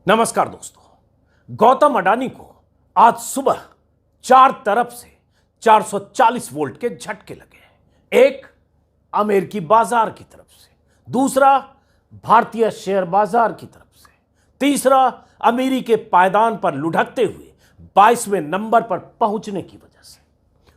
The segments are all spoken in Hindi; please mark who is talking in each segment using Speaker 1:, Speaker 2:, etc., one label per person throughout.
Speaker 1: नमस्कार दोस्तों। गौतम अडानी को आज सुबह चार तरफ से 440 वोल्ट के झटके लगे। एक अमेरिकी बाजार की तरफ से, दूसरा भारतीय शेयर बाजार की तरफ से, तीसरा अमीरी के पायदान पर लुढ़कते हुए 22वें नंबर पर पहुंचने की वजह से,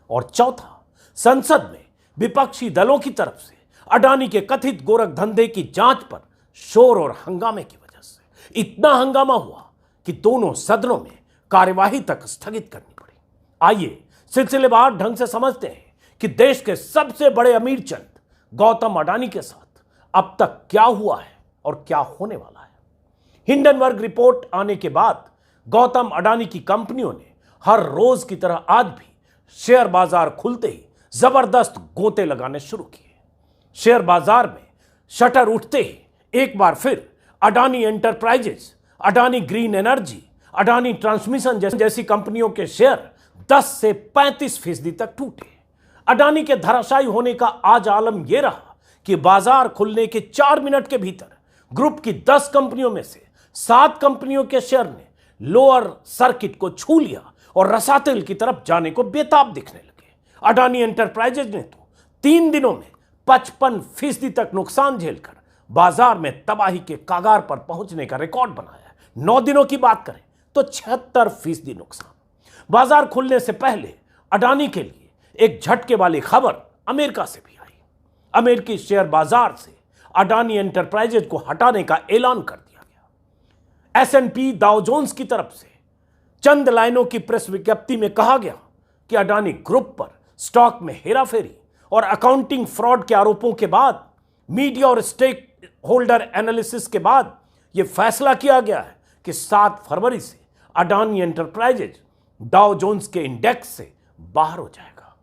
Speaker 1: और चौथा संसद में विपक्षी दलों की तरफ से अडानी के कथित गोरख धंधे की जांच पर शोर और हंगामे की वजह से। इतना हंगामा हुआ कि दोनों सदनों में कार्यवाही तक स्थगित करनी पड़ी। आइए सिलसिलेवार ढंग से समझते हैं कि देश के सबसे बड़े अमीर चंद गौतम अडानी के साथ अब तक क्या हुआ है और क्या होने वाला है। हिंडनबर्ग रिपोर्ट आने के बाद गौतम अडानी की कंपनियों ने हर रोज की तरह आज भी शेयर बाजार खुलते ही जबरदस्त गोते लगाने शुरू किए। शेयर बाजार में शटर उठते ही एक बार फिर Adani enterprises, Adani green energy, Adani transmission जैसी कंपनियों के शेयर 10 से 35% तक टूटे। अडानी के धराशायी होने का आज आलम यह रहा कि बाजार खुलने के 4 मिनट के भीतर ग्रुप की 10 कंपनियों में से 7 कंपनियों के शेयर ने लोअर सर्किट को छू लिया और रसातल की तरफ जाने को बेताब दिखने लगे। अडानी एंटरप्राइजेज ने तो 3 दिनों में 55% तक नुकसान झेलकर बाजार में तबाही के कागार पर पहुंचने का रिकॉर्ड बनाया। 9 दिनों की बात करें तो 76% नुकसान। बाजार खुलने से पहले अडानी के लिए एक झटके वाली खबर अमेरिका से भी आई। अमेरिकी शेयर बाजार से अडानी एंटरप्राइजेज को हटाने का ऐलान कर दिया गया। S&P डाउ जोन्स की तरफ से चंद लाइनों की प्रेस विज्ञप्ति में कहा गया कि अडानी ग्रुप पर स्टॉक में हेराफेरी और अकाउंटिंग फ्रॉड के आरोपों के बाद, मीडिया और स्टेक होल्डर एनालिसिस के बाद यह फैसला किया गया है कि 7 फरवरी से अडानी एंटरप्राइजेज डाउ जोन्स के इंडेक्स से बाहर हो जाएगा।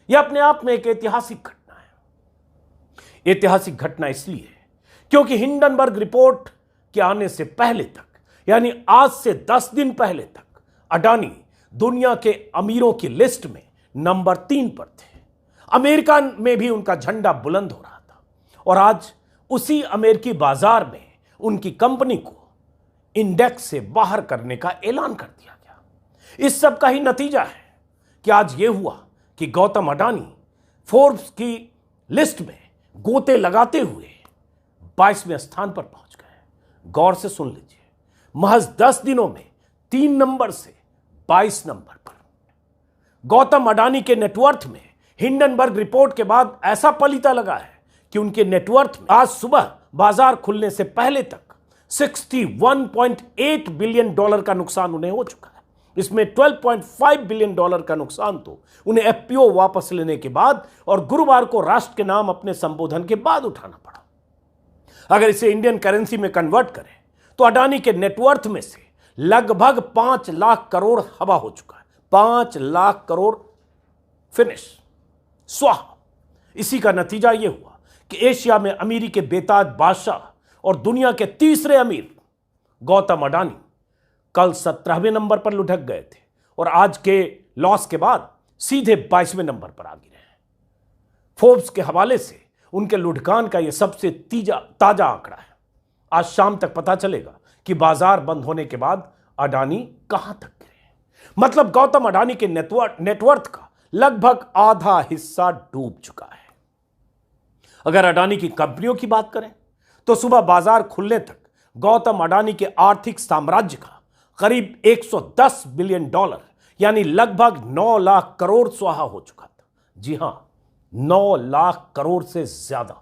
Speaker 1: यह अपने आप में एक ऐतिहासिक घटना है। ऐतिहासिक घटना इसलिए है क्योंकि हिंडनबर्ग रिपोर्ट के आने से पहले तक, यानी आज से 10 दिन पहले तक, अडानी दुनिया के अमीरों की लिस्ट में नंबर 3 पर थे। अमेरिका में भी उनका झंडा बुलंद हो रहा था और आज उसी अमेरिकी बाजार में उनकी कंपनी को इंडेक्स से बाहर करने का ऐलान कर दिया गया। इस सब का ही नतीजा है कि आज यह हुआ कि गौतम अडानी फोर्ब्स की लिस्ट में गोते लगाते हुए 22वें स्थान पर पहुंच गए। गौर से सुन लीजिए, महज 10 दिनों में 3 नंबर से 22 नंबर पर। गौतम अडानी के नेटवर्थ में हिंडनबर्ग रिपोर्ट के बाद ऐसा पलीता लगा है कि उनके नेटवर्थ में आज सुबह बाजार खुलने से पहले तक $61.8 बिलियन का नुकसान उन्हें हो चुका है। इसमें $12.5 बिलियन का नुकसान तो उन्हें एफपीओ वापस लेने के बाद और गुरुवार को राष्ट्र के नाम अपने संबोधन के बाद उठाना पड़ा। अगर इसे इंडियन करेंसी में कन्वर्ट करें तो अडानी के नेटवर्थ में से लगभग 5 लाख करोड़ हवा हो चुका है। 5 लाख करोड़ फिनिश, स्वाहा। इसी का नतीजा यह हुआ कि एशिया में अमीरी के बेताज बादशाह और दुनिया के तीसरे अमीर गौतम अडानी कल 17वें नंबर पर लुढ़क गए थे और आज के लॉस के बाद सीधे 22वें नंबर पर आ गिरे हैं। फोर्ब्स के हवाले से उनके लुढ़कान का यह सबसे ताजा आंकड़ा है। आज शाम तक पता चलेगा कि बाजार बंद होने के बाद अडानी कहां तक गिरे। मतलब गौतम अडानी के नेटवर्थ का लगभग आधा हिस्सा डूब चुका है। अगर अडानी की कंपनियों की बात करें तो सुबह बाजार खुलने तक गौतम अडानी के आर्थिक साम्राज्य का करीब $110 बिलियन यानी लगभग 9 लाख करोड़ स्वाहा हो चुका था। जी हां, 9 लाख करोड़ से ज्यादा।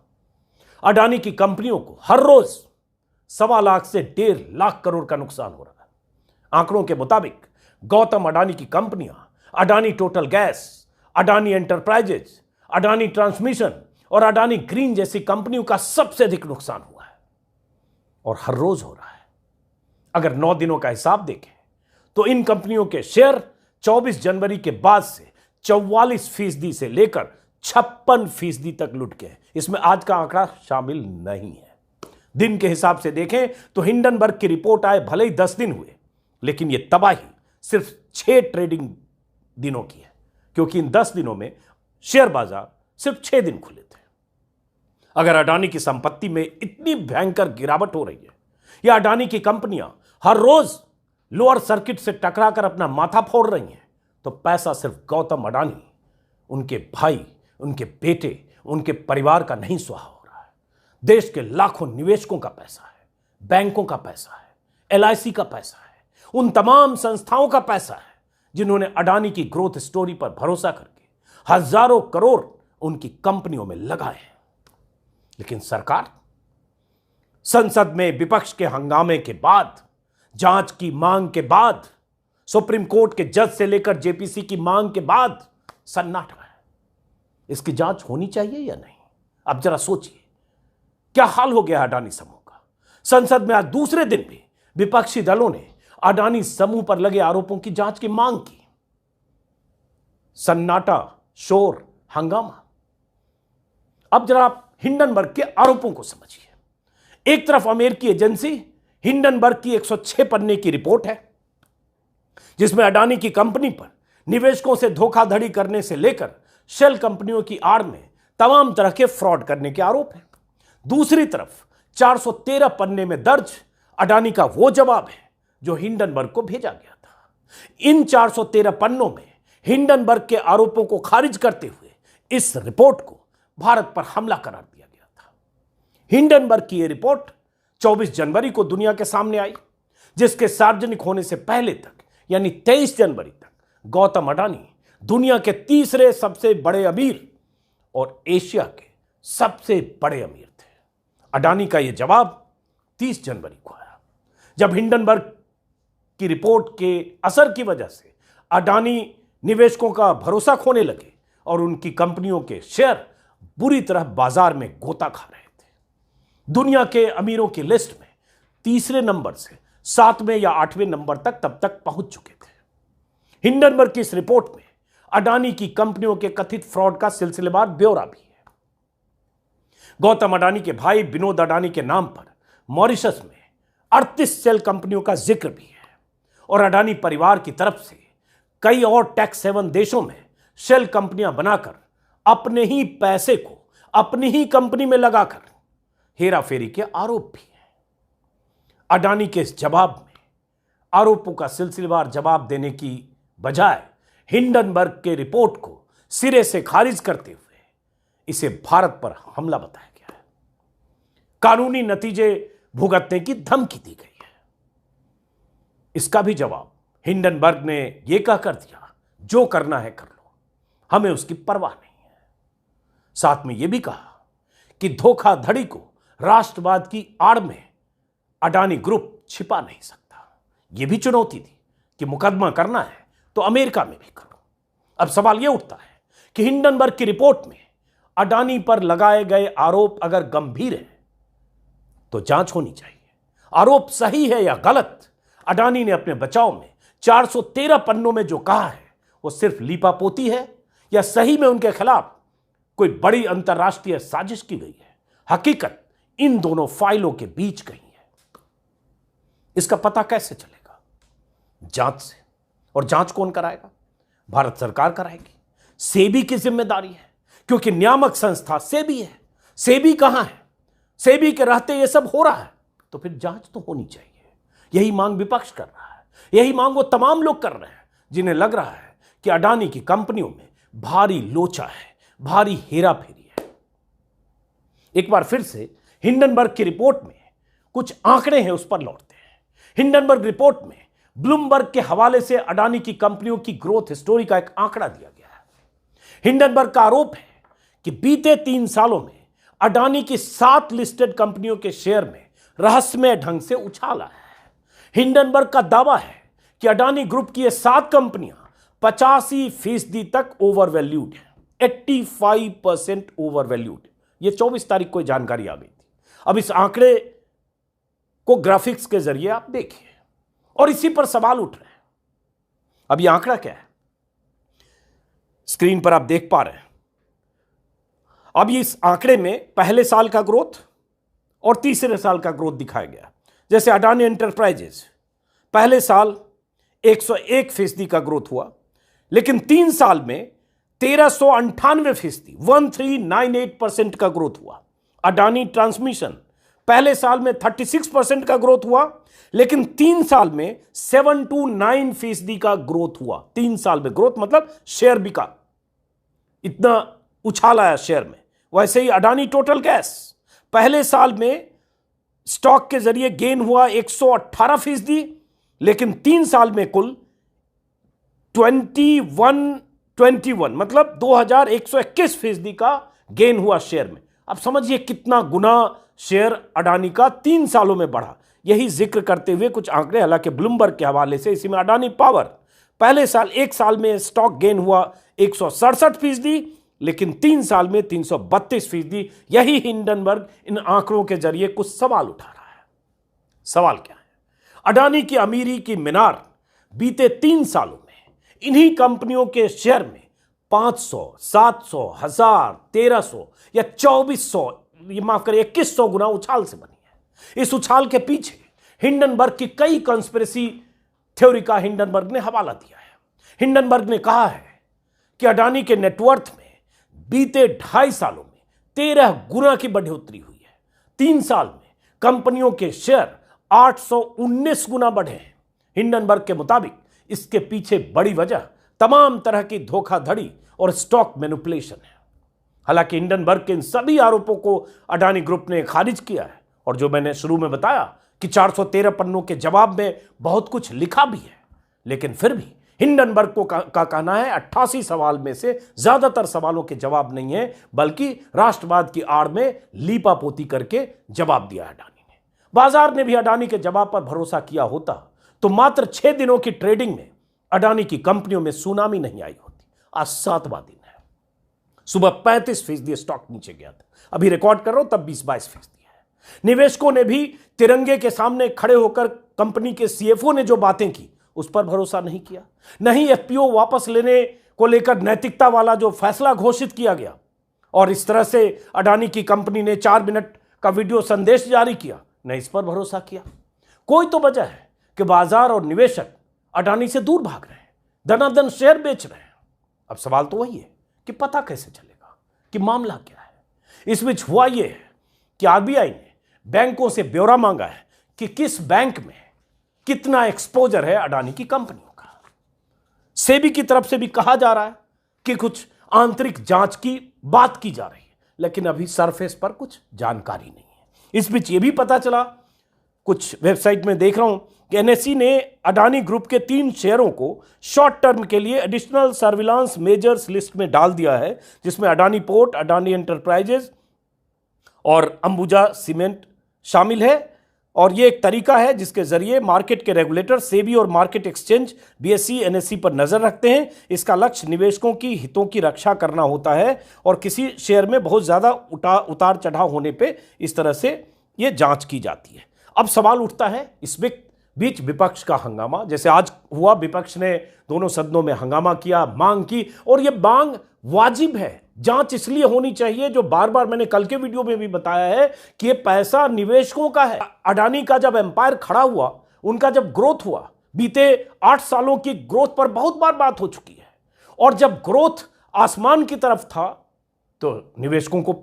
Speaker 1: अडानी की कंपनियों को हर रोज 1.25 लाख से 1.5 लाख करोड़ का नुकसान हो रहा है। आंकड़ों के मुताबिक गौतम अडानी की कंपनियां Adani total gas, Adani enterprises, Adani transmission और अडानी ग्रीन जैसी कंपनियों का सबसे अधिक नुकसान हुआ है और हर रोज हो रहा है। अगर 9 दिनों का हिसाब देखें तो इन कंपनियों के शेयर 24 जनवरी के बाद से 44% से लेकर 56% तक लुट गए। इसमें आज का आंकड़ा शामिल नहीं है। दिन के हिसाब से देखें तो हिंडनबर्ग की रिपोर्ट आए भले ही 10 दिन हुए, लेकिन यह तबाही सिर्फ 6 ट्रेडिंग दिनों की है, क्योंकि इन 10 दिनों में शेयर बाजार सिर्फ 6 दिन खुले थे। अगर अडानी की संपत्ति में इतनी भयंकर गिरावट हो रही है या अडानी की कंपनियां हर रोज लोअर सर्किट से टकराकर अपना माथा फोड़ रही हैं, तो पैसा सिर्फ गौतम अडानी, उनके भाई, उनके बेटे, उनके परिवार का नहीं सुहा हो रहा है। देश के लाखों निवेशकों का पैसा है, बैंकों का पैसा है, LIC का पैसा है, उन तमाम संस्थाओं का पैसा है जिन्होंने अडानी की ग्रोथ स्टोरी पर भरोसा करके हजारों करोड़ उनकी कंपनियों में लगाए हैं। लेकिन सरकार संसद में विपक्ष के हंगामे के बाद, जांच की मांग के बाद, सुप्रीम कोर्ट के जज से लेकर JPC की मांग के बाद सन्नाटा है। इसकी जांच होनी चाहिए या नहीं? अब जरा सोचिए क्या हाल हो गया अडानी समूह का। संसद में आज दूसरे दिन भी विपक्षी दलों ने अडानी समूह पर लगे आरोपों की जांच की मांग की। सन्नाटा, शोर, हंगामा। अब जरा आप हिंडनबर्ग के आरोपों को समझिए। एक तरफ अमेरिकी एजेंसी हिंडनबर्ग की 106 पन्ने की रिपोर्ट है जिसमें अडानी की कंपनी पर निवेशकों से धोखाधड़ी करने से लेकर शेल कंपनियों की आड़ में तमाम तरह के फ्रॉड करने के आरोप हैं। दूसरी तरफ 413 पन्ने में दर्ज अडानी का वो जवाब है जो हिंडनबर्ग को भेजा गया था। इन 413 पन्नों में हिंडनबर्ग के आरोपों को खारिज करते हुए इस रिपोर्ट को भारत पर हमला करार दिया गया था। हिंडनबर्ग की यह रिपोर्ट 24 जनवरी को दुनिया के सामने आई, जिसके सार्वजनिक होने से पहले तक यानी 23 जनवरी तक गौतम अडानी दुनिया के तीसरे सबसे बड़े अमीर और एशिया के सबसे बड़े अमीर थे। अडानी का यह जवाब 30 जनवरी को आया, जब हिंडनबर्ग की रिपोर्ट के असर की वजह से अडानी निवेशकों का भरोसा खोने लगे और उनकी कंपनियों के शेयर बुरी तरह बाजार में गोता खा रहे थे। दुनिया के अमीरों की लिस्ट में तीसरे नंबर से 7वें या 8वें नंबर तक तब तक पहुंच चुके थे। हिंडनबर्ग की इस रिपोर्ट में अडानी की कंपनियों के कथित फ्रॉड का सिलसिलेवार ब्यौरा भी है। गौतम अडानी के भाई विनोद अडानी के नाम पर मॉरिशस में 38 सेल कंपनियों का जिक्र भी है और अडानी परिवार की तरफ से कई और टैक्स हेवन देशों में शेल कंपनियां बनाकर अपने ही पैसे को अपनी ही कंपनी में लगाकर हेराफेरी के आरोप भी हैं। अडानी के इस जवाब में आरोपों का सिलसिलेवार जवाब देने की बजाय हिंडनबर्ग के रिपोर्ट को सिरे से खारिज करते हुए इसे भारत पर हमला बताया गया है। कानूनी नतीजे भुगतने की धमकी दी गई है। इसका भी जवाब हिंडनबर्ग ने यह कहकर दिया, जो करना है कर लो, हमें उसकी परवाह नहीं है। साथ में यह भी कहा कि धोखाधड़ी को राष्ट्रवाद की आड़ में अडानी ग्रुप छिपा नहीं सकता। यह भी चुनौती दी कि मुकदमा करना है तो अमेरिका में भी करो। अब सवाल यह उठता है कि हिंडनबर्ग की रिपोर्ट में अडानी पर लगाए गए आरोप अगर गंभीर हैं तो जांच होनी चाहिए। आरोप सही है या गलत, अडानी ने अपने बचाव में 413 पन्नों में जो कहा है वो सिर्फ लीपापोती है या सही में उनके खिलाफ कोई बड़ी अंतर्राष्ट्रीय साजिश की गई है। हकीकत इन दोनों फाइलों के बीच कहीं है। इसका पता कैसे चलेगा? जांच से। और जांच कौन कराएगा? भारत सरकार कराएगी। सेबी की जिम्मेदारी है, क्योंकि नियामक संस्था सेबी है। सेबी कहां है? सेबी के रहते यह सब हो रहा है तो फिर जांच तो होनी चाहिए। यही मांग विपक्ष कर रहा है, यही मांग वो तमाम लोग कर रहे हैं जिन्हें लग रहा है कि अडानी की कंपनियों में भारी लोचा है, भारी हेराफेरी है। एक बार फिर से हिंडनबर्ग की रिपोर्ट में कुछ आंकड़े हैं, उस पर लौटते हैं। हिंडनबर्ग रिपोर्ट में ब्लूमबर्ग के हवाले से अडानी की कंपनियों की ग्रोथ स्टोरी का एक आंकड़ा दिया गया है। हिंडनबर्ग का आरोप है कि बीते 3 सालों में अडानी की 7 लिस्टेड कंपनियों के शेयर में रहस्यमय ढंग से उछाल आया है। हिंडनबर्ग का दावा है कि अडानी ग्रुप की ये 7 कंपनियां 85% तक ओवरवैल्यूड है, 85% ओवरवैल्यूड। ये 24 तारीख को जानकारी आ गई थी। अब इस आंकड़े को ग्राफिक्स के जरिए आप देखिए और इसी पर सवाल उठ रहे हैं। अब यह आंकड़ा क्या है? स्क्रीन पर आप देख पा रहे हैं। अब इस आंकड़े में पहले साल का ग्रोथ और तीसरे साल का ग्रोथ दिखाया गया। जैसे अडानी एंटरप्राइजेज पहले साल 101% का ग्रोथ हुआ, लेकिन 3 साल में 1398%, 1398% का ग्रोथ हुआ। अडानी ट्रांसमिशन पहले साल में 36% का ग्रोथ हुआ, लेकिन 3 साल में 7 to 9% का ग्रोथ हुआ। 3 साल में ग्रोथ मतलब शेयर बिका, इतना उछाल आया शेयर में। वैसे ही अडानी टोटल गैस, पहले साल में स्टॉक के जरिए गेन हुआ 118%, लेकिन 3 साल में कुल 21 मतलब 2121% का गेन हुआ शेयर में। अब समझिए कितना गुना शेयर अडानी का 3 सालों में बढ़ा। यही जिक्र करते हुए कुछ आंकड़े, हालांकि ब्लूमबर्ग के हवाले से, इसी में अडानी पावर पहले साल 1 साल में स्टॉक गेन हुआ 167%, लेकिन 3 साल में 332%। यही हिंडनबर्ग इन आंकड़ों के जरिए कुछ सवाल उठा रहा है। सवाल क्या है? अडानी की अमीरी की मीनार बीते 3 सालों में इन्हीं कंपनियों के शेयर में 500, 700, 1000, 1300 या 2400, ये माफ करिए 2100 गुना उछाल से बनी है। इस उछाल के पीछे हिंडनबर्ग की कई कंस्पिरेसी थ्योरी का हिंडनबर्ग ने हवाला दिया है। हिंडनबर्ग ने कहा है कि अडानी के नेटवर्थ में बीते 2.5 सालों में 13 गुना की बढ़ोतरी हुई है। 3 साल में कंपनियों के शेयर 819 गुना बढ़े हैं। हिंडनबर्ग के मुताबिक इसके पीछे बड़ी वजह तमाम तरह की धोखाधड़ी और स्टॉक मैनिपुलेशन है। हालांकि हिंडनबर्ग के इन सभी आरोपों को अडानी ग्रुप ने खारिज किया है, और जो मैंने शुरू में बताया कि 413 पन्नों के जवाब में बहुत कुछ लिखा भी है, लेकिन फिर भी हिंडनबर्ग का कहना है 88 सवाल में से ज्यादातर सवालों के जवाब नहीं है, बल्कि राष्ट्रवाद की आड़ में लीपापोती करके जवाब दिया अडानी ने। बाजार ने भी अडानी के जवाब पर भरोसा किया होता तो मात्र 6 दिनों की ट्रेडिंग में अडानी की कंपनियों में सुनामी नहीं आई होती। आज 7वां दिन है। सुबह 35% स्टॉक नीचे गया था, अभी रिकॉर्ड कर रहा हूं तब 20-22% है। निवेशकों ने भी तिरंगे के सामने खड़े होकर कंपनी के सीएफओ ने जो बातें की उस पर भरोसा नहीं किया। नहीं एफपीओ वापस लेने को लेकर नैतिकता वाला जो फैसला घोषित किया गया, और इस तरह से अडानी की कंपनी ने 4 मिनट का वीडियो संदेश जारी किया, न इस पर भरोसा किया। कोई तो वजह है कि बाजार और निवेशक अडानी से दूर भाग रहे हैं, धनाधन शेयर बेच रहे हैं। अब सवाल तो वही है कि पता कैसे चलेगा कि मामला क्या है। इस बीच हुआ यह है कि आरबीआई ने बैंकों से ब्यौरा मांगा है कि किस बैंक में कितना एक्सपोजर है अडानी की कंपनियों का। सेबी की तरफ से भी कहा जा रहा है कि कुछ आंतरिक जांच की बात की जा रही है, लेकिन अभी सरफेस पर कुछ जानकारी नहीं है। इस बीच यह भी पता चला, कुछ वेबसाइट में देख रहा हूं कि एनएसई ने अडानी ग्रुप के 3 शेयरों को शॉर्ट टर्म के लिए एडिशनल सर्विलांस मेजर्स लिस्ट में डाल दिया है, जिसमें अडानी पोर्ट, अडानी एंटरप्राइजेज और अंबुजा सीमेंट शामिल है। और यह एक तरीका है जिसके जरिए मार्केट के रेगुलेटर सेबी और मार्केट एक्सचेंज बीएसई एनएसई पर नजर रखते हैं। इसका लक्ष्य निवेशकों की हितों की रक्षा करना होता है, और किसी शेयर में बहुत ज्यादा उतार चढ़ाव होने पे इस तरह से यह जांच की जाती है। अब सवाल उठता है इस बीच विपक्ष का हंगामा, जैसे आज हुआ, विपक्ष ने दोनों सदनों में हंगामा किया, मांग की, और यह मांग वाजिब है। जांच इसलिए होनी चाहिए, जो बार बार मैंने कल के वीडियो में भी बताया है कि यह पैसा निवेशकों का है। अडानी का जब एम्पायर खड़ा हुआ, उनका जब ग्रोथ हुआ, बीते 8 सालों की ग्रोथ पर बहुत बार बात हो चुकी है, और जब ग्रोथ आसमान की तरफ था तो निवेशकों को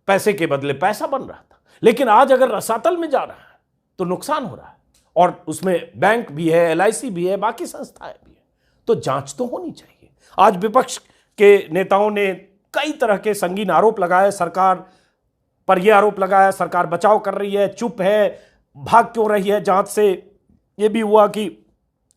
Speaker 1: पैसे के बदले पैसा बन रहा था। लेकिन आज अगर रसातल में जा रहा है तो नुकसान हो रहा है, और उसमें बैंक भी है, एलआईसी भी है, बाकी संस्थाएं भी है। तो जांच तो होनी चाहिए। आज विपक्ष के नेताओं ने कई तरह के संगीन आरोप लगाए सरकार पर। यह आरोप लगाया सरकार बचाव कर रही है, चुप है, भाग क्यों रही है जांच से। यह भी हुआ कि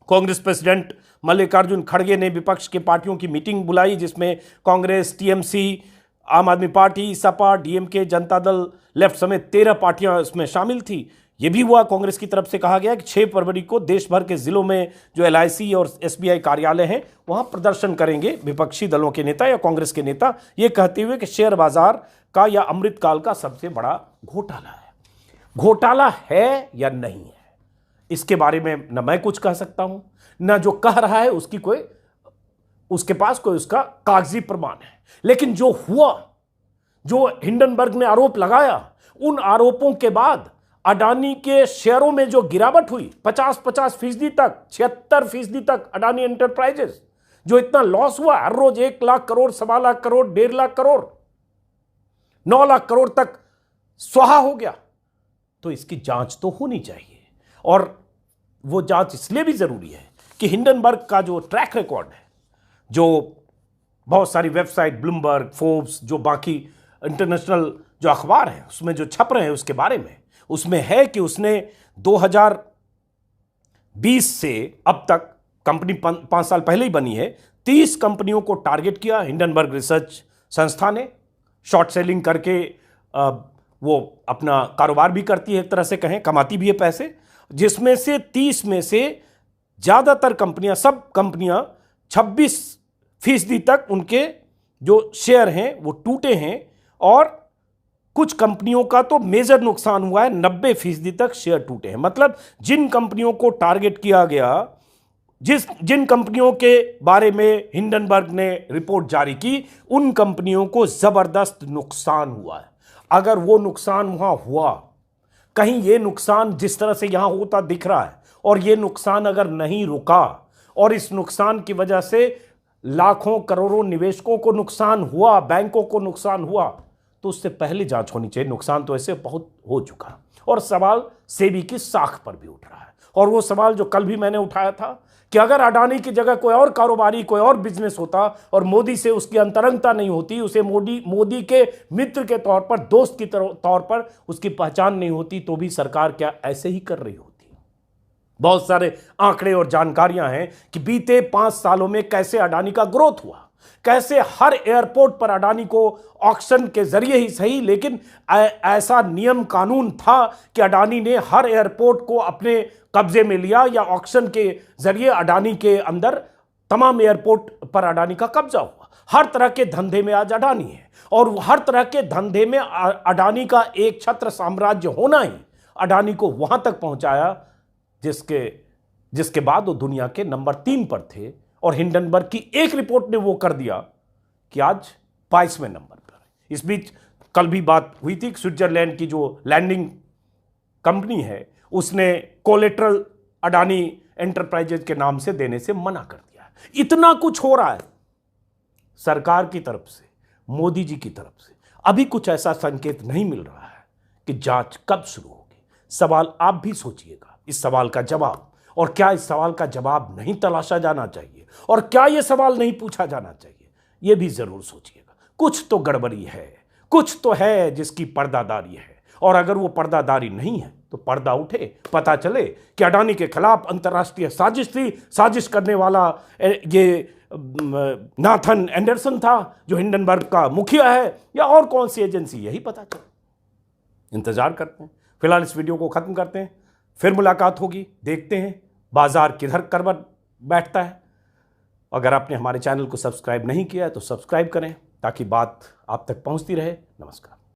Speaker 1: कांग्रेस प्रेसिडेंट मल्लिकार्जुन खड़गे ने विपक्ष के पार्टियों की मीटिंग बुलाई, जिसमें कांग्रेस, टीएमसी, आम आदमी party, Sapa, DMK, Janata Dal, left समेत 13 पार्टियां इसमें शामिल थी। यह भी हुआ, कांग्रेस की तरफ से कहा गया कि 6 फरवरी को देश भर के जिलों में जो एलआईसी और एसबीआई कार्यालय हैं वहां प्रदर्शन करेंगे विपक्षी दलों के नेता या कांग्रेस के नेता, यह कहते हुए कि शेयर बाजार का या अमृतकाल का सबसे बड़ा घोटाला है। घोटाला है या नहीं है, इसके बारे में न मैं कुछ कह सकता हूं, न जो कह रहा है उसके पास कोई उसका कागजी प्रमाण है। लेकिन जो हुआ, जो हिंडनबर्ग ने आरोप लगाया, उन आरोपों के बाद अडानी के शेयरों में जो गिरावट हुई 50% तक, 76% तक, अडानी एंटरप्राइजेस जो इतना लॉस हुआ, हर रोज 1 लाख करोड़, 1.25 लाख करोड़, 1.5 लाख करोड़, 9 लाख करोड़ तक स्वाहा हो गया। तो इसकी जांच तो होनी चाहिए। और वो जांच इसलिए भी जरूरी है कि हिंडनबर्ग का जो ट्रैक रिकॉर्ड है, जो बहुत सारी वेबसाइट, ब्लूमबर्ग, फोर्ब्स, जो बाकी इंटरनेशनल जो अखबार हैं उसमें जो छप रहे हैं उसके बारे में, उसमें है कि उसने 2020 से अब तक, कंपनी 5 साल पहले ही बनी है, 30 कंपनियों को टारगेट किया। हिंडनबर्ग रिसर्च संस्था ने शॉर्ट सेलिंग करके वो अपना कारोबार भी करती है, एक तरह से कहें कमाती भी है पैसे, जिसमें से 30 में से ज्यादातर कंपनियां, सब कंपनियां 26% तक उनके जो शेयर हैं वो टूटे हैं, और कुछ कंपनियों का तो मेजर नुकसान हुआ है, 90% तक शेयर टूटे हैं। मतलब जिन कंपनियों को टारगेट किया गया, जिन कंपनियों के बारे में हिंडनबर्ग ने रिपोर्ट जारी की, उन कंपनियों को जबरदस्त नुकसान हुआ है। अगर वो नुकसान वहां हुआ, कहीं ये नुकसान जिस तरह से यहां होता दिख रहा है, और ये नुकसान अगर नहीं रुका और इस नुकसान की वजह से लाखों करोड़ों निवेशकों को नुकसान हुआ, बैंकों को नुकसान हुआ, तो उससे पहले जांच होनी चाहिए। नुकसान तो ऐसे बहुत हो चुका, और सवाल सेबी की साख पर भी उठ रहा है। और वो सवाल जो कल भी मैंने उठाया था कि अगर अडानी की जगह कोई और कारोबारी, कोई और बिजनेस होता और मोदी से उसकी अंतरंगता नहीं होती, उसे मोदी के मित्र के तौर पर, दोस्त की तौर पर उसकी पहचान नहीं होती, तो भी सरकार क्या ऐसे ही कर रही होती? बहुत सारे आंकड़े और जानकारियां हैं कि बीते 5 सालों में कैसे अडानी का ग्रोथ हुआ, कैसे हर एयरपोर्ट पर अडानी को ऑक्शन के जरिए ही सही, लेकिन ऐसा नियम कानून था कि अडानी ने हर एयरपोर्ट को अपने कब्जे में लिया, या ऑक्शन के जरिए अडानी के अंदर तमाम एयरपोर्ट पर अडानी का कब्जा हुआ। हर तरह के धंधे में आज अडानी है, और हर तरह के धंधे में अडानी का एक छत्र साम्राज्य होना ही अडानी को वहां तक पहुंचाया जिसके बाद वो दुनिया के नंबर 3 पर थे। और हिंडनबर्ग की एक रिपोर्ट ने वो कर दिया कि आज 22वें नंबर पर है। इस बीच कल भी बात हुई थी कि स्विट्जरलैंड की जो लैंडिंग कंपनी है उसने कोलेट्रल अडानी एंटरप्राइजेज के नाम से देने से मना कर दिया। इतना कुछ हो रहा है सरकार की तरफ से, मोदी जी की तरफ से, अभी कुछ ऐसा संकेत नहीं मिल रहा है कि जांच कब शुरू होगी। सवाल आप भी सोचिएगा, इस सवाल का जवाब, और क्या इस सवाल का जवाब नहीं तलाशा जाना चाहिए, और क्या यह सवाल नहीं पूछा जाना चाहिए, यह भी जरूर सोचिएगा। कुछ तो गड़बड़ी है, कुछ तो है जिसकी पर्दादारी है, और अगर वो पर्दादारी नहीं है तो पर्दा उठे, पता चले कि अडानी के खिलाफ अंतर्राष्ट्रीय साजिश थी, साजिश करने वाला ये नाथन एंडरसन था जो हिंडनबर्ग का मुखिया है, या और कौन सी एजेंसी, यही पता चले। इंतजार करते हैं। फिलहाल इस वीडियो को खत्म करते हैं, फिर मुलाकात होगी। देखते हैं बाजार किधर करवट बैठता है। अगर आपने हमारे चैनल को सब्सक्राइब नहीं किया है तो सब्सक्राइब करें ताकि बात आप तक पहुंचती रहे। नमस्कार।